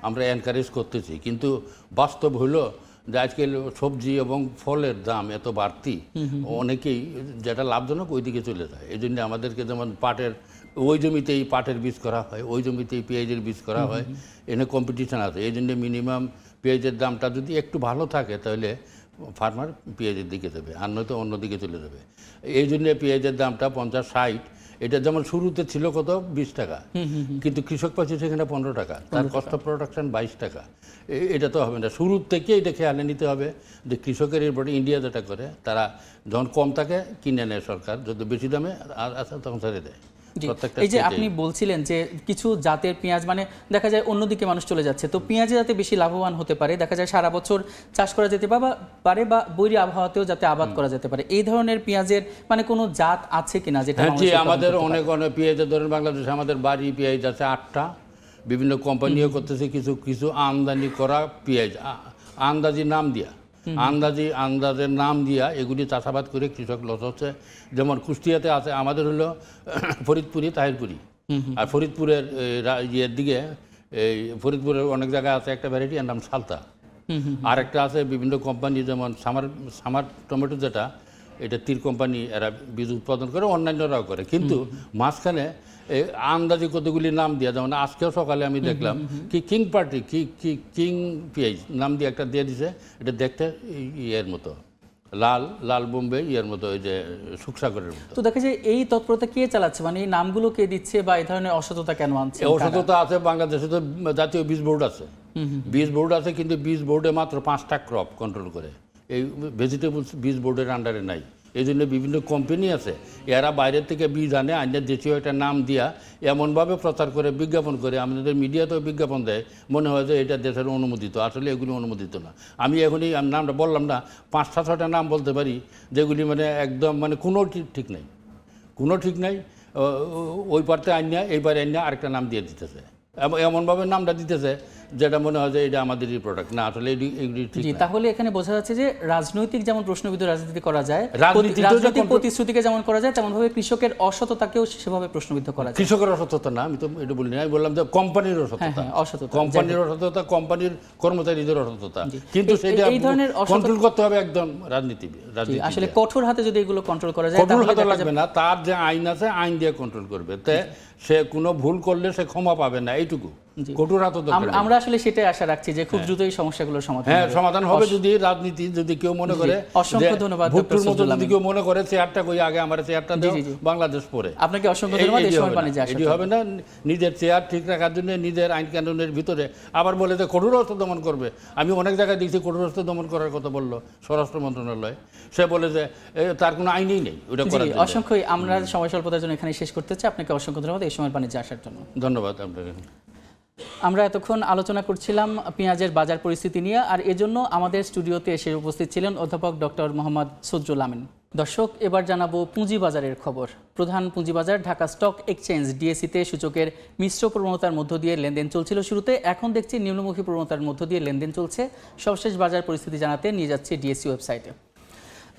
আমরা এনকারেজ করতেছি, কিন্তু বাস্তব হলো যে আজকাল সবজি এবং ফলের দাম এত বাড়তি, অনেকেই যেটা লাভজনক ওই দিকে চলে যায়। এই জন্য আমাদেরকে যেমন ওই জমিতেই পাটের বীজ করা হয়, ওই জমিতেই পেঁয়াজের বীজ করা হয়, এনে কম্পিটিশন আছে। এই জন্য মিনিমাম পেঁয়াজের দামটা যদি একটু ভালো থাকে তাহলে ফার্মার পেঁয়াজের দিকে যাবে, আর নয়তো অন্যদিকে চলে যাবে। এই জন্য পেঁয়াজের দামটা 50-60 এটা যেমন শুরুতে ছিল কত 20 টাকা, কিন্তু কৃষক পাচ্ছে সেখানে 15 টাকা, তার কস্ট অফ প্রোডাকশন 22 টাকা। এটা তো হবে না, শুরুর থেকে এটা খেয়ালে নিতে হবে যে কৃষকের এরপরে ইন্ডিয়া যেটা করে তারা যখন কম থাকে কিনে নেয় সরকার, যদি বেশি দামে আসে তখন ছেড়ে দেয়। এই যে আপনি বলছিলেন যে কিছু জাতের পেঁয়াজ মানে দেখা যায় অন্যদিকে মানুষ চলে যাচ্ছে, তো পেঁয়াজে যাতে বেশি লাভবান হতে পারে, দেখা যায় সারা বছর চাষ করা যেতে পারে বা বৈরী আবহাওয়াতেও যাতে আবাদ করা যেতে পারে, এই ধরনের পেঁয়াজের মানে কোনো জাত আছে কিনা যেটা? আমাদের অনেক পেঁয়াজের ধরেন বাংলাদেশে আমাদের বাড়ি পেঁয়াজ আছে 8টা, বিভিন্ন কোম্পানিও করতেছে কিছু কিছু আমদানি করা পেঁয়াজ আন্দাজি নাম দিয়া, আন্দাজের নাম দিয়া এগুলি চাষাবাদ করে কৃষক লস হচ্ছে। যেমন কুষ্টিয়াতে আছে, আমাদের হলো ফরিদপুরি তাহিরপুরি, আর ফরিদপুরের ইয়ের দিকে এই ফরিদপুরের অনেক জায়গায় আছে একটা ভ্যারাইটি, এর নাম সালতা। আর একটা আছে বিভিন্ন কোম্পানি, যেমন সামার টমেটো যেটা, এটা তীর কোম্পানি, এরা বীজ উৎপাদন করে, অন্যান্যরাও করে, কিন্তু মাঝখানে আন্দাজি কতগুলি নাম দিয়া, যেমন আজকেও সকালে আমি দেখলাম কি কিং পার্টি কিং পেঁয়াজ নাম দিয়ে একটা দিয়ে দিছে, এটা দেখতে ইয়ের মতো লাল বোম্বে ইয়ের মতো, ওই যে সুখসাগরের মতো। তো দেখা যায় এই তৎপরতা কে চালাচ্ছে, মানে এই নামগুলো কে দিচ্ছে বা এই ধরনের অসততা কেন আনছে? অসততা আছে, বাংলাদেশে তো জাতীয় বীজ বোর্ড আছে, কিন্তু বীজ বোর্ডে মাত্র 5টা ক্রপ কন্ট্রোল করে, এই ভেজিটেবলস বীজ বোর্ডের আন্ডারে নাই। এই জন্য বিভিন্ন কোম্পানি আছে, এরা বাইরের থেকে বীজ আনে, আইনের দেশীয় একটা নাম দিয়া এমনভাবে প্রচার করে, বিজ্ঞাপন করে, আমাদের মিডিয়াতেও বিজ্ঞাপন দেয়, মনে হয় যে এটা দেশের অনুমোদিত, আসলে এগুলি অনুমোদিত না। আমি এখনই নামটা বললাম না, 5-6টা নাম বলতে পারি যেগুলি মানে একদম মানে কোনো ঠিক নাই, ওই পারতে আইনা এইবারে আইনা আরেকটা নাম দিয়ে দিতেছে, এমনভাবে নামটা দিতেছে যেটা মনে হয় যে এটা আমাদেরই প্রোডাক্ট না, আসলে এগুলি ঠিক না। তাহলে এখানে বোঝা যাচ্ছে যে রাজনৈতিক যেমন প্রশ্নবিদ্ধ রাজনীতি করা যায়, রাজনৈতিক প্রতিশ্রুতিকে যেমন করা যায়, তেমন ভাবে কৃষকের অসততাকেও সেভাবে প্রশ্নবিদ্ধ করা যায়। কৃষকের অসততা না, আমি তো এটা বলিনি, আমি বললাম যে কোম্পানির অসততা, কোম্পানির কর্মচারীদের অসততা, কিন্তু সেটা এই ধরনের কন্ট্রোল করতে হবে একদম রাজনীতি। আসলে কঠোর হাতে যদি এগুলো কন্ট্রোল করা যায়, কঠোর হাতে লাগবে না, তার যে আইন আছে আইন দিয়ে কন্ট্রোল করবে, তে সে কোনো ভুল করলে সে ক্ষমা পাবে না, এইটুকু। আমরা আসলে সেটাই আশা রাখছি যে খুব দ্রুত এই সমস্যাগুলোর সমাধান হবে। যদি রাজনীতি যদি কেউ মনে করে, অসংখ্য ধন্যবাদ ভুট্টোর মতো যদি কেউ মনে করে চেয়ারটা কই আগে আমার চেয়ারটা দাও, বাংলাদেশ পরে। আপনাকে অসংখ্য ধন্যবাদ। এই সময় বাণিজ্য এটি হবে না, নিজের চেয়ার ঠিক রাখার জন্য নিজের আইন কানুনের ভিতরে আবার বলে যে কঠোর অস্ত্র দমন করবে। আমি অনেক জায়গায় দেখছি কঠোর অস্ত্র দমন করার কথা বললো স্বরাষ্ট্র মন্ত্রণালয়, সে বলে যে তার কোনো আইনই নেই ওটা করার জন্য। অসংখ্য আমরা সময় স্বল্পতার জন্য এখানে শেষ করতে চাই। আপনাকে অসংখ্য ধন্যবাদ এই সময় বাণিজ্য আসার জন্য। ধন্যবাদ আপনাকে। আমরা এতক্ষণ আলোচনা করছিলাম পেঁয়াজের বাজার পরিস্থিতি নিয়ে, আর এজন্য আমাদের স্টুডিওতে এসে উপস্থিত ছিলেন অধ্যাপক ডক্টর মোহাম্মদ সদরুল আমিন। দর্শক, এবার জানাবো পুঁজিবাজারের খবর। প্রধান পুঁজিবাজার ঢাকা স্টক এক্সচেঞ্জ ডিএসইতে সূচকের মিশ্র প্রবণতার মধ্য দিয়ে লেনদেন চলছিল শুরুতে, এখন দেখছি নিম্নমুখী প্রবণতার মধ্য দিয়ে লেনদেন চলছে। সর্বশেষ বাজার পরিস্থিতি জানাতে নিয়ে যাচ্ছি ডিএসই ওয়েবসাইটে।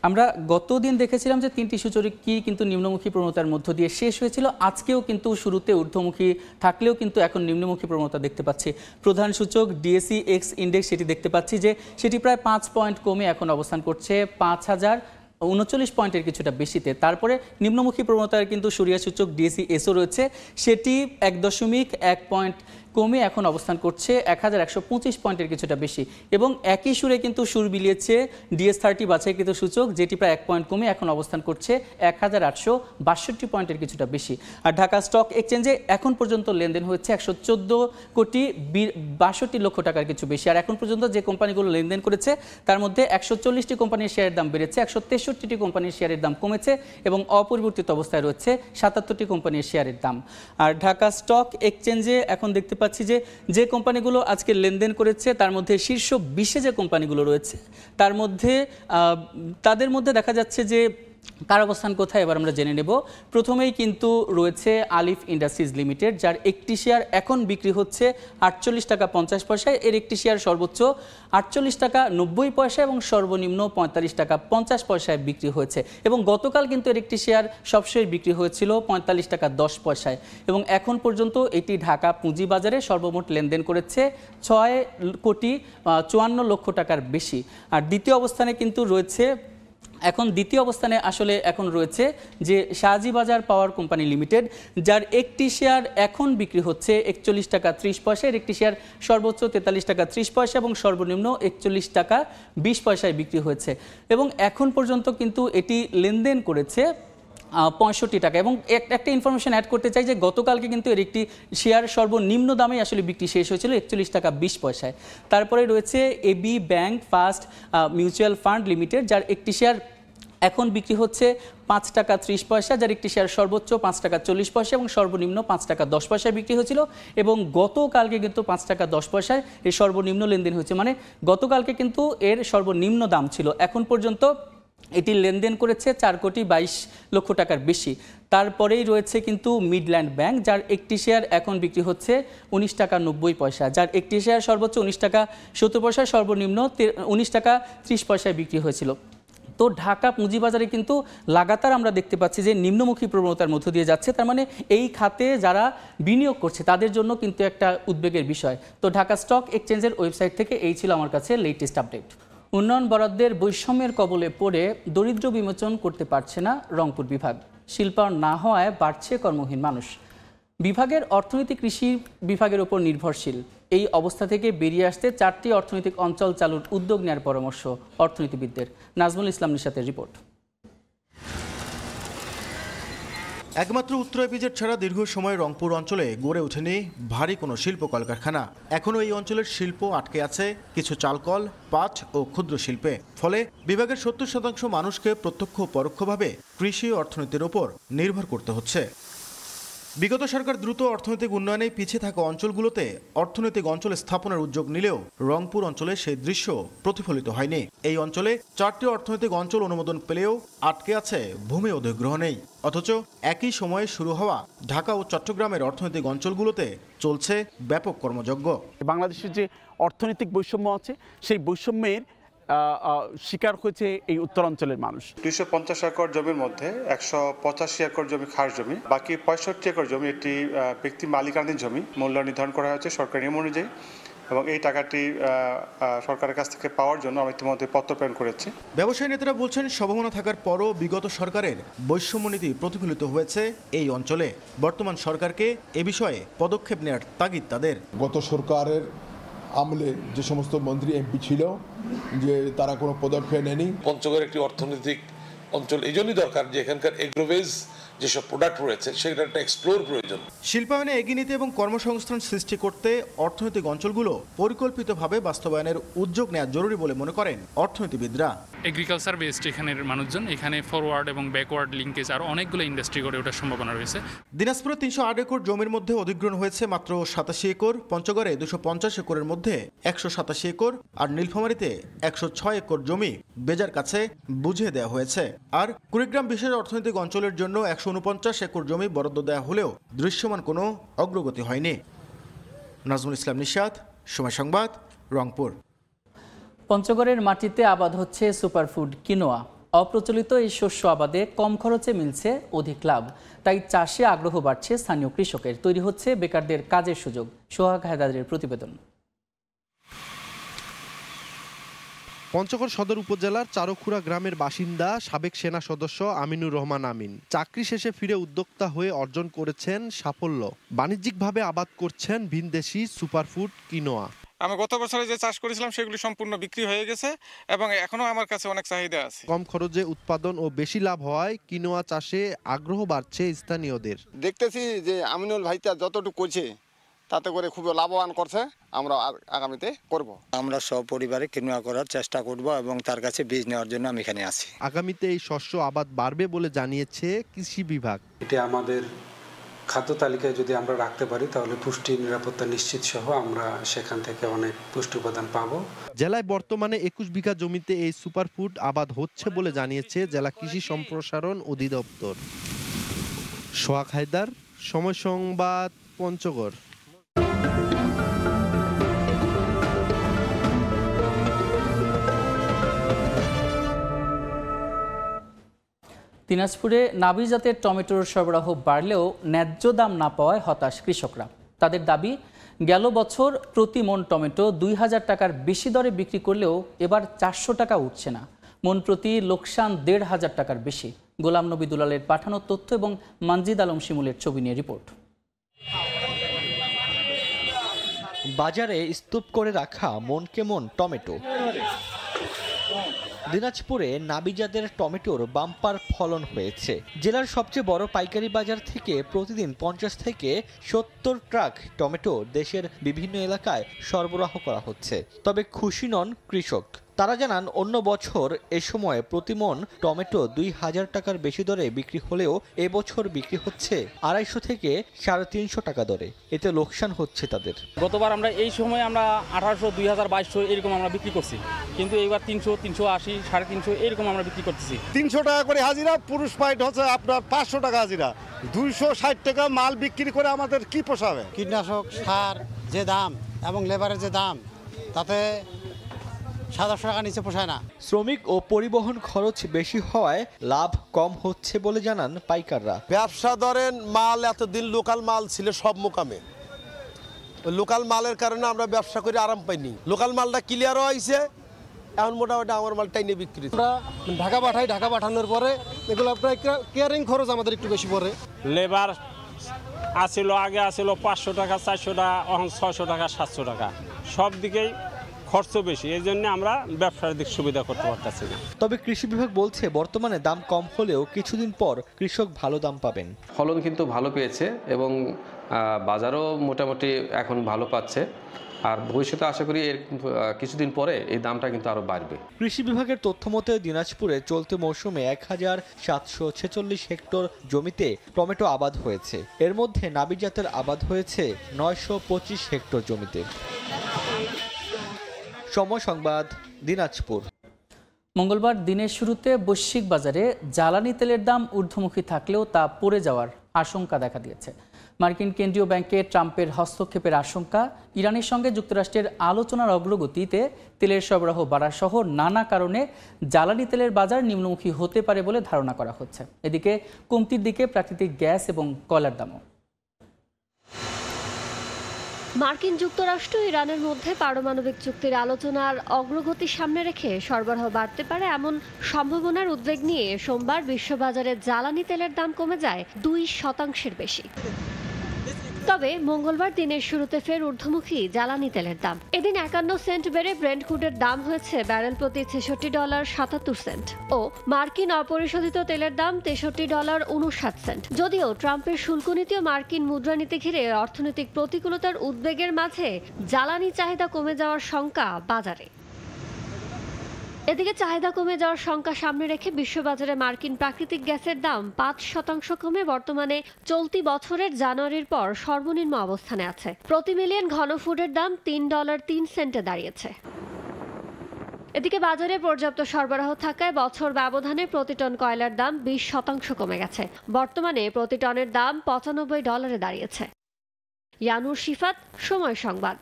আমরা গতদিন দেখেছিলাম যে 3টি সূচকই কিন্তু নিম্নমুখী প্রবণতার মধ্য দিয়ে শেষ হয়েছিল। আজকেও কিন্তু শুরুতে ঊর্ধ্বমুখী থাকলেও কিন্তু এখন নিম্নমুখী প্রবণতা দেখতে পাচ্ছি। প্রধান সূচক ডিএসই এক্স ইন্ডেক্স সেটি দেখতে পাচ্ছি যে সেটি প্রায় 5 পয়েন্ট কমে এখন অবস্থান করছে 5039 পয়েন্টের কিছুটা বেশিতে। তারপরে নিম্নমুখী প্রবণতার কিন্তু সূরিয়া সূচক ডিএসই এসও রয়েছে, সেটি 1.1 পয়েন্ট কমে এখন অবস্থান করছে 1125 পয়েন্টের কিছুটা বেশি। এবং একই সুরে কিন্তু সুর বিলিয়েছে ডিএস30 বাছাইকৃত সূচক, যেটি প্রায় 1 পয়েন্ট কমে এখন অবস্থান করছে 1862 পয়েন্টের কিছুটা বেশি। আর ঢাকা স্টক এক্সচেঞ্জে এখন পর্যন্ত লেনদেন হয়েছে 114.62 লক্ষ টাকার কিছু বেশি। আর এখন পর্যন্ত যে কোম্পানিগুলো লেনদেন করেছে তার মধ্যে 140টি কোম্পানির শেয়ারের দাম বেড়েছে, 163টি কোম্পানির শেয়ারের দাম কমেছে এবং অপরিবর্তিত অবস্থায় রয়েছে 77টি কোম্পানির শেয়ারের দাম। আর ঢাকা স্টক এক্সচেঞ্জে এখন দেখতে পাচ্ছি যে কোম্পানিগুলো আজকে লেনদেন করেছে তার মধ্যে শীর্ষ 20-এ যে কোম্পানিগুলো রয়েছে তার মধ্যে তাদের মধ্যে দেখা যাচ্ছে যে কার অবস্থান কোথায় এবার আমরা জেনে নেব। প্রথমেই কিন্তু রয়েছে আলিফ ইন্ডাস্ট্রিজ লিমিটেড, যার একটি শেয়ার এখন বিক্রি হচ্ছে 48 টাকা 50 পয়সায়। এর একটি শেয়ার সর্বোচ্চ 48 টাকা 90 পয়সা এবং সর্বনিম্ন 45 টাকা 50 পয়সায় বিক্রি হয়েছে। এবং গতকাল কিন্তু এর একটি শেয়ার সবশেষ বিক্রি হয়েছিল 45 টাকা 10 পয়সায়। এবং এখন পর্যন্ত এটি ঢাকা পুঁজিবাজারে সর্বমোট লেনদেন করেছে 6.54 লক্ষ টাকার বেশি। আর দ্বিতীয় অবস্থানে কিন্তু রয়েছে এখন রয়েছে যে শাহজি বাজার পাওয়ার কোম্পানি লিমিটেড, যার একটি শেয়ার এখন বিক্রি হচ্ছে 41 টাকা 30 পয়সা। এর একটি শেয়ার সর্বোচ্চ 43 টাকা 30 পয়সা এবং সর্বনিম্ন 41 টাকা 20 পয়সায় বিক্রি হয়েছে। এবং এখন পর্যন্ত কিন্তু এটি লেনদেন করেছে 65 টাকা। এবং একটা ইনফরমেশন অ্যাড করতে চাই যে গতকালকে কিন্তু এর একটি শেয়ার সর্বনিম্ন দামে আসলে বিক্রি শেষ হয়েছিল 41 টাকা 20 পয়সায়। তারপরে রয়েছে AB bank first mutual fund limited, যার একটি শেয়ার এখন বিক্রি হচ্ছে 5 টাকা 30 পয়সা, যার একটি শেয়ার সর্বোচ্চ 5 টাকা 40 পয়সা এবং সর্বনিম্ন 5 টাকা 10 পয়সায় বিক্রি হয়েছিল। এবং গতকালকে কিন্তু 5 টাকা 10 পয়সায় এর সর্বনিম্ন লেনদেন হয়েছে, মানে গতকালকে কিন্তু এর সর্বনিম্ন দাম ছিল। এখন পর্যন্ত এটি লেনদেন করেছে 4 কোটি 22 লক্ষ টাকার বেশি। তারপরেই রয়েছে কিন্তু মিডল্যান্ড ব্যাংক, যার একটি শেয়ার এখন বিক্রি হচ্ছে 19 টাকা 90 পয়সা, যার একটি শেয়ার সর্বোচ্চ 19 টাকা 70 পয়সা, সর্বনিম্ন 19 টাকা 30 পয়সায় বিক্রি হয়েছিল। তো ঢাকা পুঁজিবাজারে কিন্তু লাগাতার আমরা দেখতে পাচ্ছি যে নিম্নমুখী প্রবণতার মধ্য দিয়ে যাচ্ছে। তার মানে এই খাতে যারা বিনিয়োগ করছে তাদের জন্য কিন্তু একটা উদ্বেগের বিষয়। তো ঢাকা স্টক এক্সচেঞ্জের ওয়েবসাইট থেকে এই ছিল আমার কাছে লেটেস্ট আপডেট। উন্নয়ন বরাদ্দের বৈষম্যের কবলে পড়ে দরিদ্র বিমোচন করতে পারছে না রংপুর বিভাগ। শিল্পায়ন না হওয়ায় বাড়ছে কর্মহীন মানুষ। বিভাগের অর্থনীতি কৃষি বিভাগের উপর নির্ভরশীল। এই অবস্থা থেকে বেরিয়ে আসতে 4টি অর্থনৈতিক অঞ্চল চালুর উদ্যোগ নেওয়ার পরামর্শ অর্থনীতিবিদদের। নাজমুল ইসলাম নিশাতের রিপোর্ট। একমাত্র উত্তরা বিজেট ছাড়া দীর্ঘ সময় রংপুর অঞ্চলে গড়ে ওঠেনি ভারী কোনো শিল্প কলকারখানা। এখনও এই অঞ্চলের শিল্প আটকে আছে কিছু চালকল, পাট ও ক্ষুদ্র শিল্পে। ফলে বিভাগের 70% মানুষকে প্রত্যক্ষ ও পরোক্ষভাবে কৃষি অর্থনীতির ওপর নির্ভর করতে হচ্ছে। বিগত সরকার দ্রুত অর্থনৈতিক উন্নয়নে পিছিয়ে থাকা অঞ্চলগুলোতে অর্থনৈতিক অঞ্চল স্থাপনের উদ্যোগ নিলেও রংপুর অঞ্চলে সেই দৃশ্য প্রতিফলিত হয়নি। এই অঞ্চলে 4টি অর্থনৈতিক অঞ্চল অনুমোদন পেলেও আটকে আছে ভূমি অধিগ্রহণেই। অথচ একই সময়ে শুরু হওয়া ঢাকা ও চট্টগ্রামের অর্থনৈতিক অঞ্চলগুলোতে চলছে ব্যাপক কর্মযজ্ঞ। বাংলাদেশের যে অর্থনৈতিক বৈষম্য আছে সেই বৈষম্যের শিকার হয়েছে এই উত্তরাঞ্চলের মানুষ। 250 একর জমির মধ্যে 185 একর জমি খাস জমি, বাকি 65 একর জমি একটি ব্যক্তি মালিকানাধীন জমি। মূল্য নির্ধারণ করা হয়েছে সরকারি নিয়ম অনুযায়ী এবং এই টাকাটি সরকারের কাছ থেকে পাওয়ার জন্য আমি ইতিমধ্যে পত্র প্রেরণ করেছি। ব্যবসায়ী নেতারা বলছেন সম্ভাবনা থাকার পরও বিগত সরকারের বৈষম্য নীতি প্রতিফলিত হয়েছে এই অঞ্চলে। বর্তমান সরকারকে এ বিষয়ে পদক্ষেপ নেওয়ার তাগিদ তাদের। গত সরকারের আমলে যে সমস্ত মন্ত্রী এমপি ছিল যে তারা কোনো পদক্ষেপ নেয়নি। পঞ্চগড় একটি অর্থনৈতিক অঞ্চল এই জন্যই দরকার যে এখানকার এগ্রোভেজ যেসব প্রোডাক্ট রয়েছে সেটা একটা এক্সপ্লোর প্রয়োজন। শিল্পায়নে এগিয়ে নিতে এবং কর্মসংস্থান সৃষ্টি করতে অর্থনৈতিক অঞ্চলগুলো পরিকল্পিতভাবে বাস্তবায়নের উদ্যোগ নেওয়া জরুরি বলে মনে করেন অর্থনীতিবিদরা। এগ্রিকালচার বেসড এখানের মানুষজন, এখানে ফরওয়ার্ড এবং ব্যাকওয়ার্ড লিঙ্কেজ আর অনেকগুলো ইন্ডাস্ট্রি গড়ে ওঠার সম্ভাবনা রয়েছে। দিনাজপুরে 308 একর জমির মধ্যে অধিগ্রহণ হয়েছে মাত্র 87 একর, পঞ্চগড়ে 250 একরের মধ্যে 187 একর আর নীলফামারীতে 106 একর জমি বেজার কাছে বুঝিয়ে দেওয়া হয়েছে। আর কুড়িগ্রাম বিশেষ অর্থনৈতিক অঞ্চলের জন্য 149 একর জমি বরাদ্দ দেওয়া হলেও দৃশ্যমান কোনো অগ্রগতি হয়নি। নাজমুল ইসলাম নিশাত, সময় সংবাদ, রংপুর। পঞ্চগড়ের মাটিতে আবাদ হচ্ছে সুপারফুড কিনোয়া। অপ্রচলিত এই শস্য আবাদে কম খরচে মিলছে অধিক লাভ, তাই চাষে আগ্রহ বাড়ছে স্থানীয় কৃষকের। তৈরি হচ্ছে বেকারদের কাজের সুযোগ। সোহাগ হায়দারের প্রতিবেদন। পঞ্চগড় সদর উপজেলার চারুখুড়া গ্রামের বাসিন্দা সাবেক সেনা সদস্য আমিনুর রহমান আমিন চাকরি শেষে ফিরে উদ্যোক্তা হয়ে অর্জন করেছেন সাফল্য। বাণিজ্যিকভাবে আবাদ করছেন ভিনদেশি সুপারফুড কিনোয়া। আমি গত বছরে যে চাষ করেছিলাম সেগুলি সম্পূর্ণ বিক্রি হয়ে গেছে এবং এখনো আমার কাছে অনেক চাহিদা আছে। কম খরচে উৎপাদন ও বেশি লাভ হওয়ায় কিনোয়া চাষে আগ্রহ বাড়ছে স্থানীয়দের। দেখতেছি যে আমিনুল ভাইটা যতটুকু করছে তাতে করে খুব লাভবান করছে, আমরা আগামীতে করব। আমরা সপরিবারে কিনোয়া করার চেষ্টা করব এবং তার কাছে বীজ নেওয়ার জন্য আমি এখানে আছি। আগামীতে এই শস্য আবাদ বাড়বে বলে জানিয়েছে কৃষি বিভাগ। এটা আমাদের খাদ্য তালিকায় যদি আমরা রাখতে পারি তাহলে পুষ্টি নিরাপত্তা নিশ্চিত সহ আমরা সেখান থেকে অনেক পুষ্টি উপাদান পাবো। জেলায় বর্তমানে 21 বিঘা জমিতে এই সুপারফুড আবাদ হচ্ছে বলে জানিয়েছে জেলা কৃষি সম্প্রসারণ অধিদপ্তর। সোহাগ হায়দার, সময় সংবাদ, পঞ্চগড়। দিনাজপুরে নাবি জাতের টমেটোর সরবরাহ বাড়লেও ন্যায্য দাম না পাওয়ায় হতাশ কৃষকরা। তাদের দাবি, গেল বছর প্রতি মন টমেটো 2000 টাকার বেশি দরে বিক্রি করলেও এবার 400 টাকা উঠছে না। মন প্রতি লোকসান 1500 টাকার বেশি। গোলাম নবী দুলালের পাঠানো তথ্য এবং মানজিদ আলম শিমুলের ছবি নিয়ে রিপোর্ট। বাজারে স্তূপ করে রাখা মন কেমন টমেটো। দিনাজপুরে নাবি জাতের টমেটোর বাম্পার ফলন হয়েছে। জেলার সবচেয়ে বড় পাইকারি বাজার থেকে প্রতিদিন 50 থেকে 70 ট্রাক টমেটো দেশের বিভিন্ন এলাকায় সরবরাহ করা হচ্ছে। তবে খুশি নন কৃষক। তারা জানান অন্য বছর এ সময় প্রতিমন টমেটো 2000 টাকার বেশি দরে বিক্রি হলেও এবছর বিক্রি হচ্ছে 250 থেকে 350 টাকা দরে। এতে লোকসান হচ্ছে তাদের। গতবার আমরা এই সময় আমরা 1800, 2000, 2200 এরকম আমরা বিক্রি করছি, কিন্তু এইবার 300, 380, 350 এরকম আমরা বিক্রি করতেছি। 300 টাকা করে হাজিরা, পুরুষ পাইট হচ্ছে আপনার 500 টাকা হাজিরা। 260 টাকা মাল বিক্রি করে আমাদের কি পোষাবে? কীটনাশক সার যে দাম এবং লেবারের যে দাম, তাতে 700 টাকা নিচে পোষায় না। শ্রমিক ও পরিবহন খরচ বেশি হওয়ায় লাভ কম হচ্ছে বলে জানান পাইকাররা। ব্যবসা ধরেন মাল এতদিন লোকাল মাল ছিল সব মোকামে, লোকাল মালের কারণে আমরা ব্যবসা করে আরাম পাইনি। লোকাল মালটা ক্লিয়ারও হয়েছে, এখন মোটামুটি আমার মালটাই নিয়ে বিক্রি। আমরা ঢাকা পাঠাই, ঢাকা পাঠানোর পরে এগুলো প্রায় কেয়ারিং খরচ আমাদের একটু বেশি পড়ে। লেবার আসিল, আগে আসিল 500 টাকা, 400 টাকা, এখন 600 টাকা, 700 টাকা, সব দিকেই খরচ বেশি। এই জন্য আমরা ব্যবসার দিক সুবিধা করতে পারতেছি না। তবে কৃষি বিভাগ বলছে বর্তমানে দাম কম হলেও কিছুদিন পর কৃষক ভালো দাম পাবেন। ফলন কিন্তু ভালো পেয়েছে এবং বাজারও মোটামুটি এখন ভালো পাচ্ছে। আর ভবিষ্যতে আশা করি এর কিছুদিন পরে এই দামটা কিন্তু আরো বাড়বে। কৃষি বিভাগের তথ্য মতে দিনাজপুরে চলতি মৌসুমে 1746 হেক্টর জমিতে টমেটো আবাদ হয়েছে। এর মধ্যে নাবি জাতের আবাদ হয়েছে 925 হেক্টর জমিতে। সময় সংবাদ, দিনাজপুর। মঙ্গলবার দিনের শুরুতে বৈশ্বিক বাজারে জ্বালানি তেলের দাম ঊর্ধ্বমুখী থাকলেও তা পড়ে যাওয়ার আশঙ্কা দেখা দিয়েছে। মার্কিন কেন্দ্রীয় ব্যাংকে ট্রাম্পের হস্তক্ষেপের আশঙ্কা, ইরানের সঙ্গে যুক্তরাষ্ট্রের আলোচনার অগ্রগতিতে তেলের সরবরাহ বাড়া সহ নানা কারণে জ্বালানি তেলের বাজার নিম্নমুখী হতে পারে বলে ধারণা করা হচ্ছে। এদিকে কমতির দিকে প্রাকৃতিক গ্যাস এবং কয়লার দামও। মার্কিন যুক্তরাষ্ট্র ইরানের মধ্যে পারমাণবিক চুক্তির আলোচনার অগ্রগতি সামনে রেখে সরবরাহ বাড়তে পারে এমন সম্ভাবনার উদ্বেগ নিয়ে সোমবার বিশ্ববাজারে জ্বালানি তেলের দাম কমে যায় 2% বেশি। তবে মঙ্গলবার দিনের শুরুতে ফের ঊর্ধ্বমুখী জ্বালানি তেলের দাম। এদিন 51 সেন্ট বেড়ে ব্রেন্ট ক্রুডের দাম হয়েছে ব্যারেল প্রতি $66.77 ও মার্কিন অপরিশোধিত তেলের দাম $63.59। যদিও ট্রাম্পের শুল্ক নীতি ও মার্কিন মুদ্রানীতি ঘিরে অর্থনৈতিক প্রতিকূলতার উদ্বেগের মাঝে জ্বালানি চাহিদা কমে যাওয়ার শঙ্কা বাজারে। এদিকে চাহিদা কমে যাওয়ার শঙ্কা সামনে রেখে বিশ্ববাজারে মার্কিন প্রাকৃতিক গ্যাসের দাম 5% কমে বর্তমানে চলতি বছরের জানুয়ারির পর সর্বনিম্ন অবস্থানে আছে। প্রতি মিলিয়ন ঘনফুটের দাম $3.03 দাঁড়িয়েছে। এদিকে বাজারে পর্যাপ্ত সরবরাহ থাকায় বছর ব্যবধানে প্রতি টন কয়লার দাম 20% কমে গেছে। বর্তমানে প্রতি টনের দাম $95 দাঁড়িয়েছে। ইয়ানুর শিফাত, সময় সংবাদ।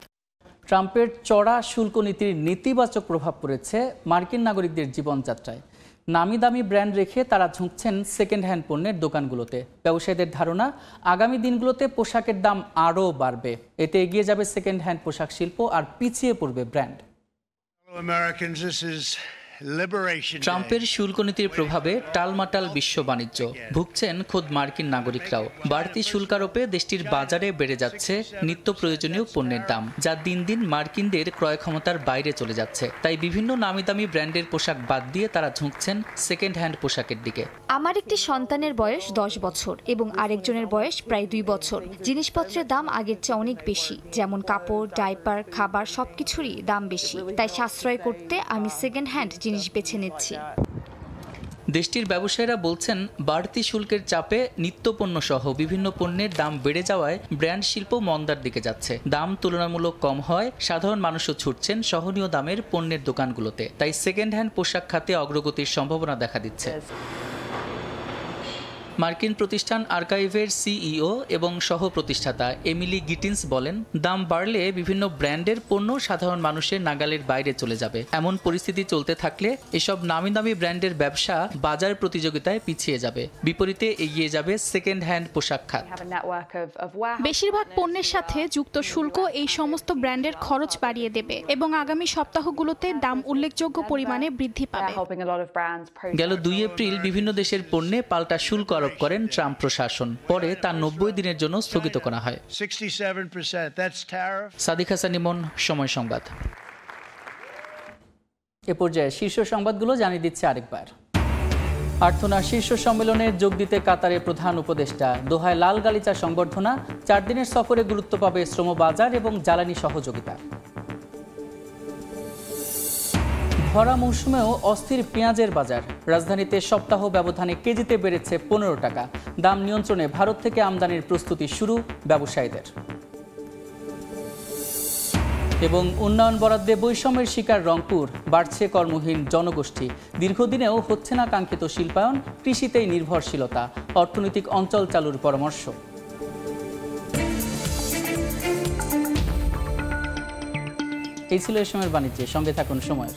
ট্রাম্পের চড়া শুল্ক নীতির নেতিবাচক প্রভাব পড়েছে মার্কিন নাগরিকদের জীবনযাত্রায়। নামি দামি ব্র্যান্ড রেখে তারা ঝুঁকছেন সেকেন্ড হ্যান্ড পণ্যের দোকানগুলোতে। ব্যবসায়ীদের ধারণা, আগামী দিনগুলোতে পোশাকের দাম আরও বাড়বে। এতে এগিয়ে যাবে সেকেন্ড হ্যান্ড পোশাক শিল্প আর পিছিয়ে পড়বে ব্র্যান্ড। ট্রাম্পের শুল্ক নীতির প্রভাবে টালমাটাল বিশ্ব বাণিজ্য, ভুগছেন খোদ মার্কিন নাগরিকরাও। বাড়তি শুল্ক আরোপে দেশটির বাজারে বেড়ে যাচ্ছে নিত্য প্রয়োজনীয় পণ্যের দাম, যা দিন দিন মার্কিনদের ক্রয় ক্ষমতার বাইরে চলে যাচ্ছে। তাই বিভিন্ন নামি দামি ব্র্যান্ডের পোশাক বাদ দিয়ে তারা ঝুঁকছেন সেকেন্ড হ্যান্ড পোশাকের দিকে। আমার একটি সন্তানের বয়স 10 বছর এবং আরেকজনের বয়স প্রায় 2 বছর। জিনিসপত্রের দাম আগের চেয়ে অনেক বেশি, যেমন কাপড়, ডাইপার, খাবার সবকিছুরই দাম বেশি। তাই সাশ্রয় করতে আমি সেকেন্ড হ্যান্ড জিনিস বেছে নিচ্ছি। দেশটির ব্যবসায়ীরা বলছেন, বাড়তি শুল্কের চাপে নিত্যপণ্য সহ বিভিন্ন পণ্যের দাম বেড়ে যাওয়ায় ব্র্যান্ড শিল্প মন্দার দিকে যাচ্ছে। দাম তুলনামূলক কম হয়, সাধারণ মানুষও ছুটছেন সহনীয় দামের পণ্যের দোকানগুলোতে। তাই সেকেন্ড হ্যান্ড পোশাক খাতে অগ্রগতির সম্ভাবনা দেখা দিচ্ছে। মার্কিন প্রতিষ্ঠান আর্কাইভের সিইও এবং সহ প্রতিষ্ঠাতা এমিলি গিটিন্স বলেন, দাম বাড়লে বিভিন্ন ব্র্যান্ডের পণ্য সাধারণ মানুষের নাগালের বাইরে চলে যাবে। এমন পরিস্থিতি চলতে থাকলে এসব নামি দামি ব্র্যান্ডের ব্যবসা বাজার প্রতিযোগিতায় পিছিয়ে যাবে, বিপরীতে এগিয়ে যাবে সেকেন্ড হ্যান্ড পোশাক খাত। বেশিরভাগ পণ্যের সাথে যুক্ত শুল্ক এই সমস্ত ব্র্যান্ডের খরচ বাড়িয়ে দেবে এবং আগামী সপ্তাহগুলোতে দাম উল্লেখযোগ্য পরিমাণে বৃদ্ধি পাবে। গেল 2 এপ্রিল বিভিন্ন দেশের পণ্যে পাল্টা শুল্ক আরোপ করেন ট্রাম্প প্রশাসন। পরে তা 90 দিনের জন্য স্থগিত করা হয়। সাদিক হাসান ইমন, সময় সংবাদ। এ পর্যায়ে শীর্ষ সংবাদগুলো জানিয়ে দিচ্ছে আরেকবার। আর্থনা শীর্ষ সম্মেলনে যোগ দিতে কাতারে প্রধান উপদেষ্টা। দোহায় লাল গালিচা সংবর্ধনা। 4 দিনের সফরে গুরুত্ব পাবে শ্রম বাজার এবং জ্বালানি সহযোগিতা। ভরা মৌসুমেও অস্থির পেঁয়াজের বাজার। রাজধানীতে সপ্তাহ ব্যবধানে কেজিতে বেড়েছে 15 টাকা। দাম নিয়ন্ত্রণে ভারত থেকে আমদানির প্রস্তুতি শুরু ব্যবসায়ীদের। এবং উন্নয়ন বরাদ্দে বৈষম্যের শিকার রংপুর। বাড়ছে কর্মহীন জনগোষ্ঠী। দীর্ঘদিনেও হচ্ছে না কাঙ্ক্ষিত শিল্পায়ন। কৃষিতেই নির্ভরশীলতা। অর্থনৈতিক অঞ্চল চালুর পরামর্শ। এই ছিল এই সময়ের বাণিজ্যে। সঙ্গে থাকুন সময়ের।